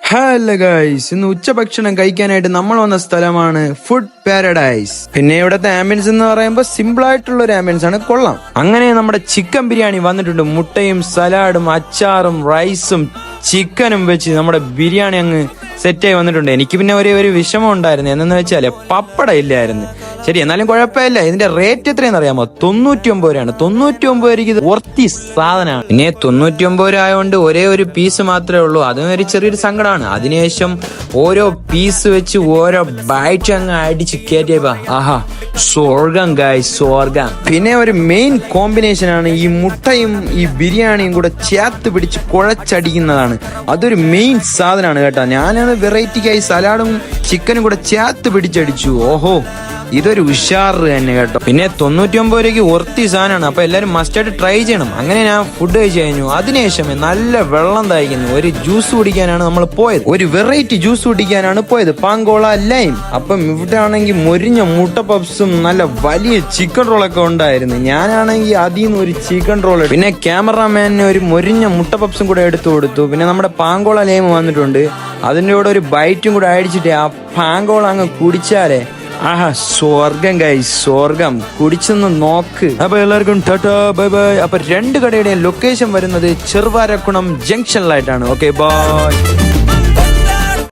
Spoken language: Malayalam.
ഹലോ ഗൈസ്, ഇന്ന് ഉച്ചഭക്ഷണം കഴിക്കാനായിട്ട് നമ്മൾ വന്ന സ്ഥലമാണ് ഫുഡ് പാരഡൈസ്. പിന്നെ ഇവിടുത്തെ ആംബിയൻസ് എന്ന് പറയുമ്പോൾ സിമ്പിൾ ആയിട്ടുള്ള ഒരു ആംബിയൻസ് ആണ്, കൊള്ളാം. അങ്ങനെ നമ്മുടെ ചിക്കൻ ബിരിയാണി വന്നിട്ടുണ്ട്. മുട്ടയും സലാഡും അച്ചാറും റൈസും ചിക്കനും വെച്ച് നമ്മുടെ ബിരിയാണി അങ്ങ് സെറ്റായി വന്നിട്ടുണ്ട്. എനിക്ക് പിന്നെ ഒരു വിഷമം ഉണ്ടായിരുന്നു, എന്നു വെച്ചാല് പപ്പട ഇല്ലായിരുന്നു. ശരി, എന്നാലും കുഴപ്പമില്ല. ഇതിന്റെ റേറ്റ് എത്രയെന്ന് അറിയാമോ? 99 രൂപയാണ്. 99 രൂപയ്ക്ക് ഇത് വർത്തി സാധനമാണ്. പിന്നെ 99 രൂപ ആയതുകൊണ്ട് ഒരേ ഒരു പീസ് മാത്രമേ ഉള്ളൂ. അതും ഒരു ചെറിയൊരു സങ്കടമാണ്. അതിനുശേഷം ഓരോ പീസ് വെച്ച് ഓരോ ബൈറ്റ് അങ്ങ് അടിച്ച് കയറ്റിയപ്പോ ആഹാ, സ്വർഗം ഗൈസ്, സ്വർഗം. പിന്നെ ഒരു മെയിൻ കോമ്പിനേഷൻ ആണ് ഈ മുട്ടയും ഈ ബിരിയാണിയും കൂടെ ചേർത്ത് പിടിച്ച് കുഴച്ചടിക്കുന്നതാണ്. അതൊരു മെയിൻ സാധനമാണ് കേട്ടോ. ഞാനത് വെറൈറ്റിക്കായി സലാഡും ചിക്കനും കൂടെ ചേർത്ത് പിടിച്ചടിച്ചു. ഓഹോ, ഇതൊരു ഉഷാറ് തന്നെ കേട്ടോ. പിന്നെ 99 രൂപയ്ക്ക് വർത്തി സാധനമാണ്. അപ്പൊ എല്ലാരും മസ്റ്റായിട്ട് ട്രൈ ചെയ്യണം. അങ്ങനെ ഞാൻ ഫുഡ് കഴിച്ചു കഴിഞ്ഞു. അതിനുശേഷം നല്ല വെള്ളം തായിക്കുന്നു. ഒരു ജ്യൂസ് കുടിക്കാനാണ് നമ്മൾ പോയത്. ഒരു വെറൈറ്റി ജ്യൂസ് കുടിക്കാനാണ് പോയത്, പാങ്കോള ലൈം. അപ്പം ഇവിടെ ആണെങ്കിൽ മൊരിഞ്ഞ മുട്ട പപ്സും നല്ല വലിയ ചിക്കൻ റോളൊക്കെ ഉണ്ടായിരുന്നു. ഞാനാണെങ്കിൽ അതിൽ നിന്ന് ഒരു ചിക്കൻ റോൾ, പിന്നെ ക്യാമറാമാനിന് ഒരു മൊരിഞ്ഞ മുട്ട പപ്സും കൂടെ എടുത്തു കൊടുത്തു. പിന്നെ നമ്മുടെ പാങ്കോള ലൈം വന്നിട്ടുണ്ട്. അതിൻ്റെ കൂടെ ഒരു ബൈറ്റും കൂടെ അടിച്ചിട്ട് ആ പാങ്കോള അങ്ങ് കുടിച്ചാലേ ആഹാ, സ്വർഗം ഗൈസ്, സ്വർഗം. കുടിച്ചൊന്ന് നോക്ക്. അപ്പൊ എല്ലാവർക്കും ടാറ്റാ, ബൈ ബൈ. അപ്പൊ രണ്ട് കടയുടെയും ലൊക്കേഷൻ വരുന്നത് ചെറുവാരക്കുളം ജംഗ്ഷനിലായിട്ടാണ്. Okay, by.